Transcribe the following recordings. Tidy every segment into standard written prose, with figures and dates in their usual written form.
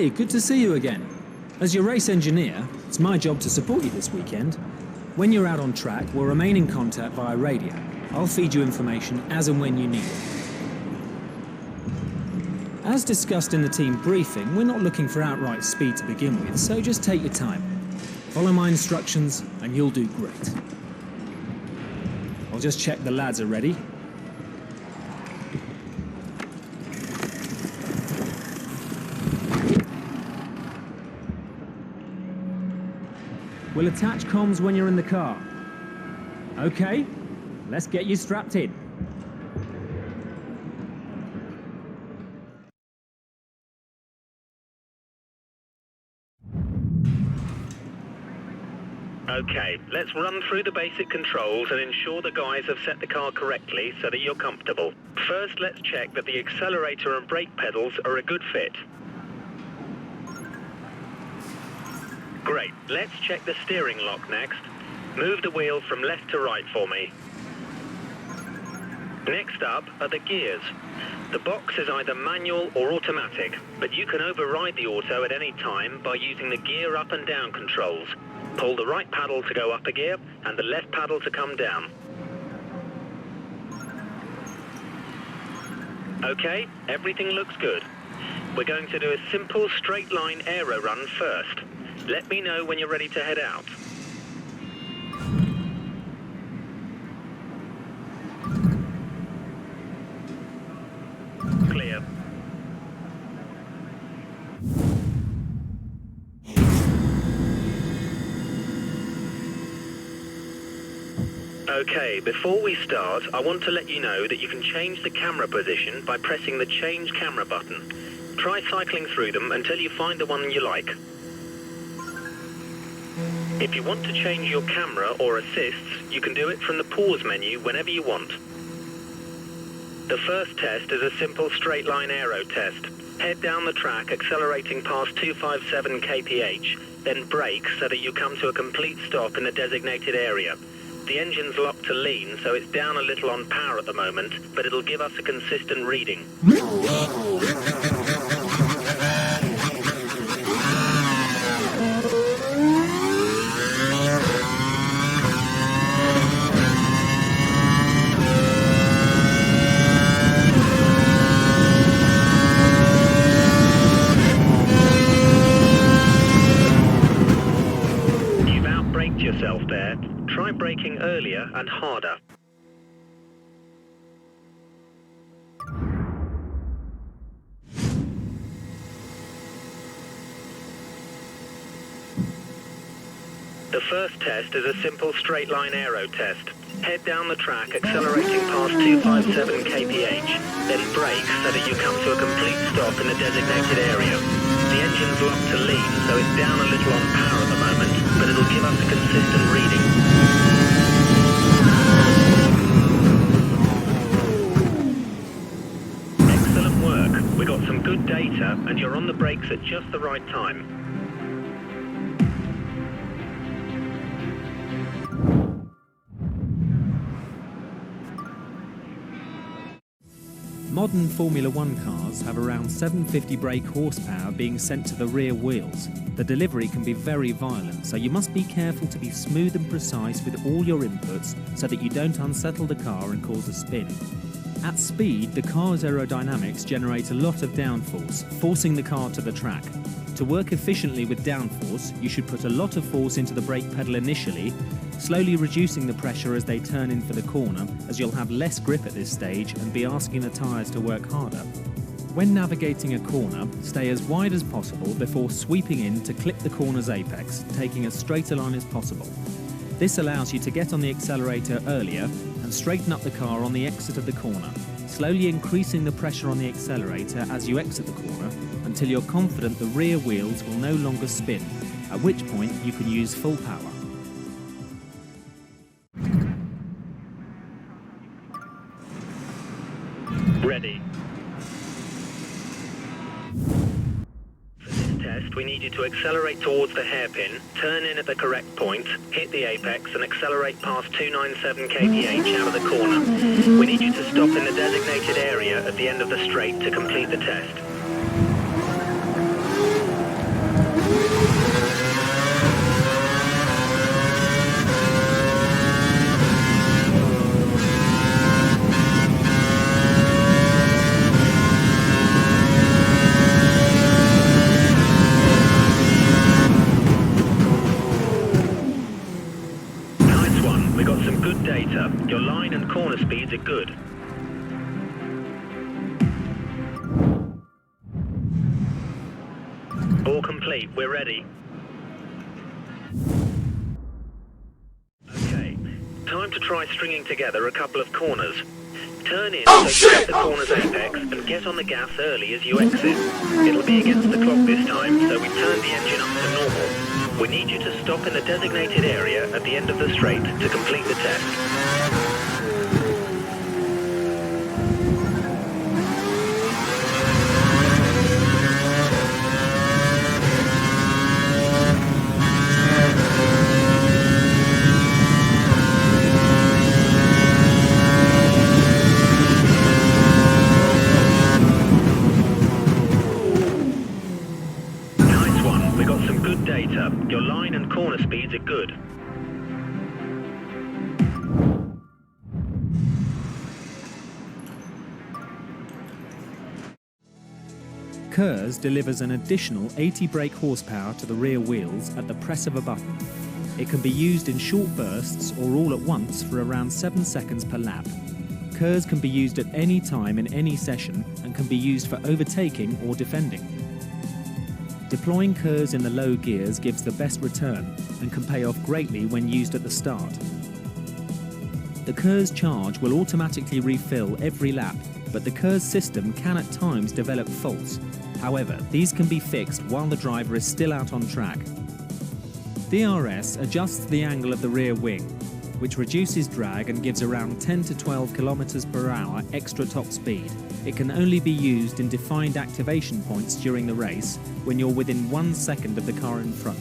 Hey, good to see you again. As your race engineer, it's my job to support you this weekend. When you're out on track, we'll remain in contact via radio. I'll feed you information as and when you need it. As discussed in the team briefing, we're not looking for outright speed to begin with, so just take your time. Follow my instructions and you'll do great. I'll just check the lads are ready. We'll attach comms when you're in the car. Okay, let's get you strapped in. Okay, let's run through the basic controls and ensure the guys have set the car correctly so that you're comfortable. First, let's check that the accelerator and brake pedals are a good fit. Great, let's check the steering lock next. Move the wheel from left to right for me. Next up are the gears. The box is either manual or automatic, but you can override the auto at any time by using the gear up and down controls. Pull the right paddle to go up a gear and the left paddle to come down. Okay, everything looks good. We're going to do a simple straight line aero run first. Let me know when you're ready to head out. Clear. Okay, before we start, I want to let you know that you can change the camera position by pressing the Change Camera button. Try cycling through them until you find the one you like. If you want to change your camera or assists, you can do it from the pause menu whenever you want. The first test is a simple straight line aero test. Head down the track accelerating past 257 kph, then brake so that you come to a complete stop in the designated area. The engine's locked to lean, so it's down a little on power at the moment, but it'll give us a consistent reading. You've outbraked yourself there. Try braking earlier and harder. The first test is a simple straight line aero test. Head down the track accelerating past 257 kph, then brake so that you come to a complete stop in the designated area. The engine's locked to lean, so it's down a little on power at the moment, but it'll give us a consistent reading. Excellent work. We got some good data, and you're on the brakes at just the right time. Modern Formula One cars have around 750 brake horsepower being sent to the rear wheels. The delivery can be very violent, so you must be careful to be smooth and precise with all your inputs so that you don't unsettle the car and cause a spin. At speed, the car's aerodynamics generate a lot of downforce, forcing the car to the track. To work efficiently with downforce, you should put a lot of force into the brake pedal initially, slowly reducing the pressure as they turn in for the corner, as you'll have less grip at this stage and be asking the tyres to work harder. When navigating a corner, stay as wide as possible before sweeping in to clip the corner's apex, taking as straight a line as possible. This allows you to get on the accelerator earlier and straighten up the car on the exit of the corner, slowly increasing the pressure on the accelerator as you exit the corner until you're confident the rear wheels will no longer spin, at which point you can use full power. Ready. For this test, we need you to accelerate towards the hairpin, turn in at the correct point, hit the apex and accelerate past 297 kph out of the corner. We need you to stop in the designated area at the end of the straight to complete the test. Nice one. We got some good data. Your line and corner speeds are good. All complete. We're ready. Okay. Time to try stringing together a couple of corners. Turn in so you hit the corner's apex and get on the gas early as you exit. It'll be against the clock this time, so we turn the engine up to normal. We need you to stop in the designated area at the end of the straight to complete the test. Your line and corner speeds are good. KERS delivers an additional 80 brake horsepower to the rear wheels at the press of a button. It can be used in short bursts or all at once for around 7 seconds per lap. KERS can be used at any time in any session and can be used for overtaking or defending. Deploying KERS in the low gears gives the best return and can pay off greatly when used at the start. The KERS charge will automatically refill every lap, but the KERS system can at times develop faults. However, these can be fixed while the driver is still out on track. DRS adjusts the angle of the rear wing, which reduces drag and gives around 10 to 12 km per hour extra top speed. It can only be used in defined activation points during the race when you're within 1 second of the car in front.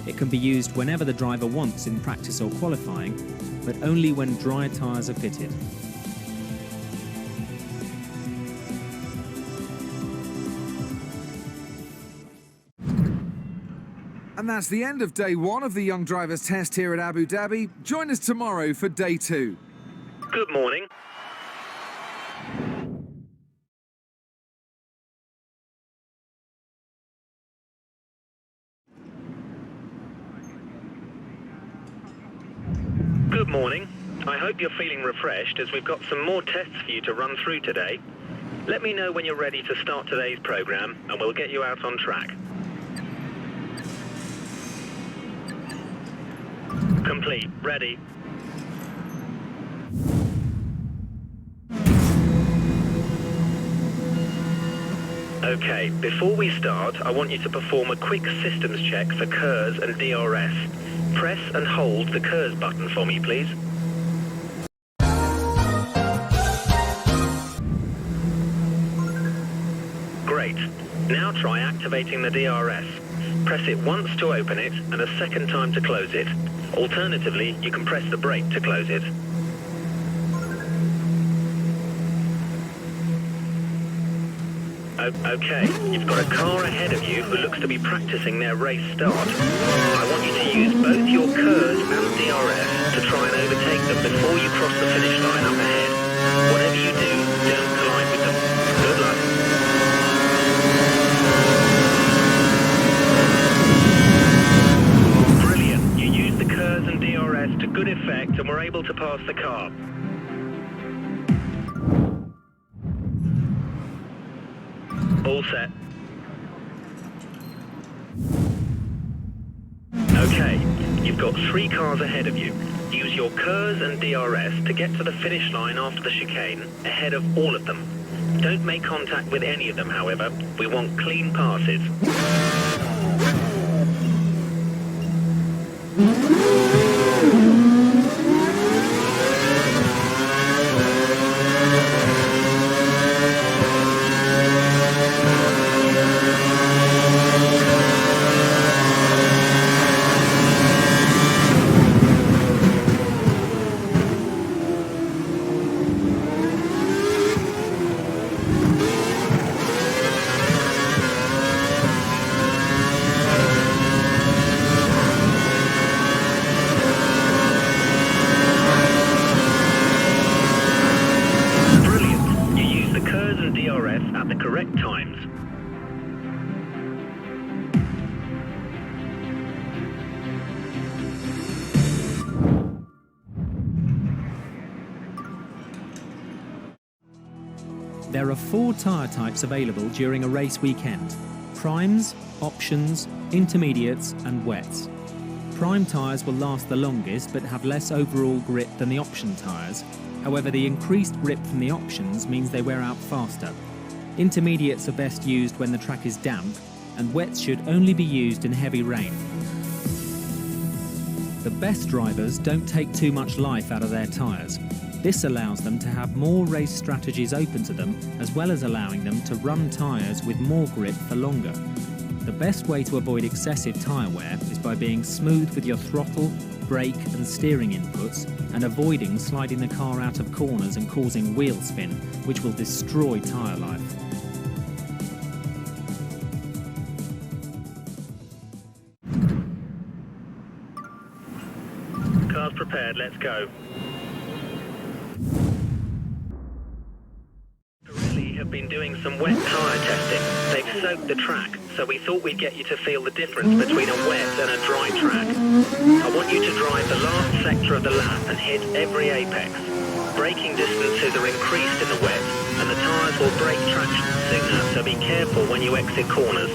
It can be used whenever the driver wants in practice or qualifying, but only when dry tyres are fitted. And that's the end of day one of the Young Drivers Test here at Abu Dhabi. Join us tomorrow for day two. Good morning. Good morning. I hope you're feeling refreshed as we've got some more tests for you to run through today. Let me know when you're ready to start today's program and we'll get you out on track. Complete. Ready. Okay, before we start, I want you to perform a quick systems check for KERS and DRS. Press and hold the KERS button for me, please. Great. Now try activating the DRS. Press it once to open it and a second time to close it. Alternatively, you can press the brake to close it. Okay, you've got a car ahead of you who looks to be practicing their race start. I want you to use both your KERS and DRS to try and overtake them before you cross the finish line up ahead. Whatever you do, don't collide with them. Good luck. Brilliant. You used the KERS and DRS to good effect and were able to pass the car. All set. Okay, you've got 3 cars ahead of you. Use your KERS and DRS to get to the finish line after the chicane, ahead of all of them. Don't make contact with any of them, however. We want clean passes. There are 4 tyre types available during a race weekend: primes, options, intermediates and wets. Prime tyres will last the longest but have less overall grip than the option tyres. However, the increased grip from the options means they wear out faster. Intermediates are best used when the track is damp, and wets should only be used in heavy rain. The best drivers don't take too much life out of their tyres. This allows them to have more race strategies open to them, as well as allowing them to run tyres with more grip for longer. The best way to avoid excessive tyre wear is by being smooth with your throttle, brake and steering inputs, and avoiding sliding the car out of corners and causing wheel spin, which will destroy tyre life. Car's prepared, let's go. Pirelli have been doing some wet tyre testing. They've soaked the track, so we thought we'd get you to feel the difference between a wet and a dry track. I want you to drive the last sector of the lap and hit every apex. Braking distances are increased in the wet, and the tyres will break traction sooner, so be careful when you exit corners.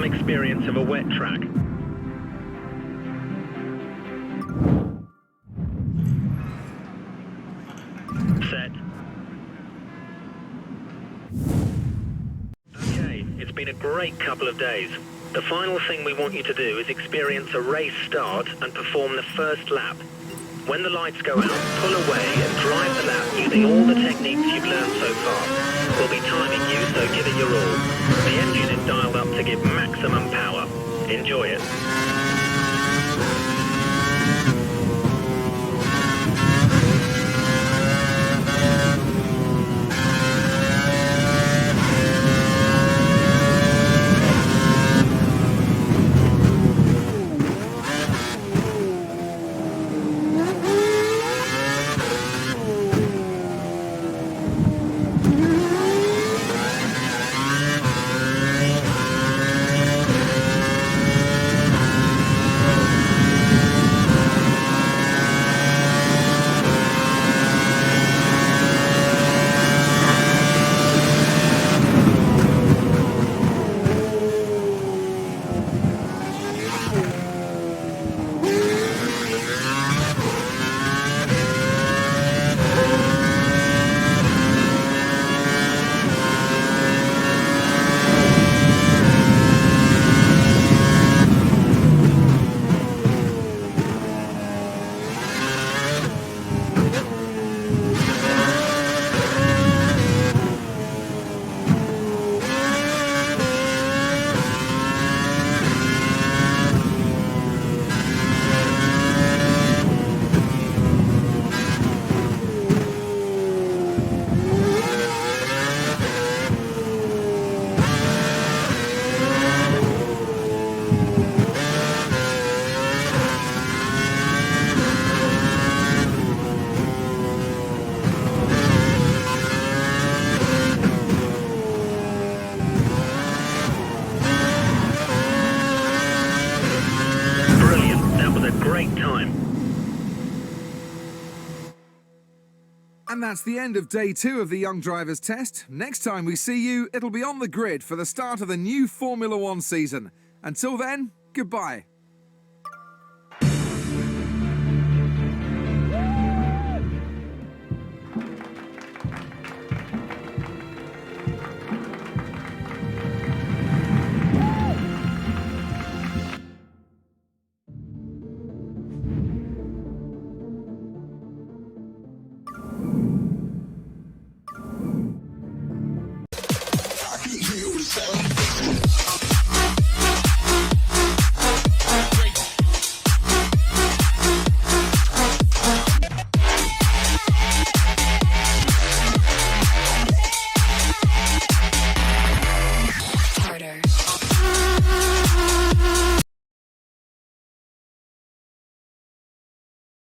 Experience of a wet track. Set. Okay, it's been a great couple of days. The final thing we want you to do is experience a race start and perform the first lap. When the lights go out, pull away and drive the lap using all the techniques you've learned so far. We'll be timing you, so give it your all. The engine is dialed up to give maximum power. Enjoy it. And that's the end of day 2 of the Young Drivers Test. Next time we see you, it'll be on the grid for the start of the new Formula 1 season. Until then, goodbye. You sound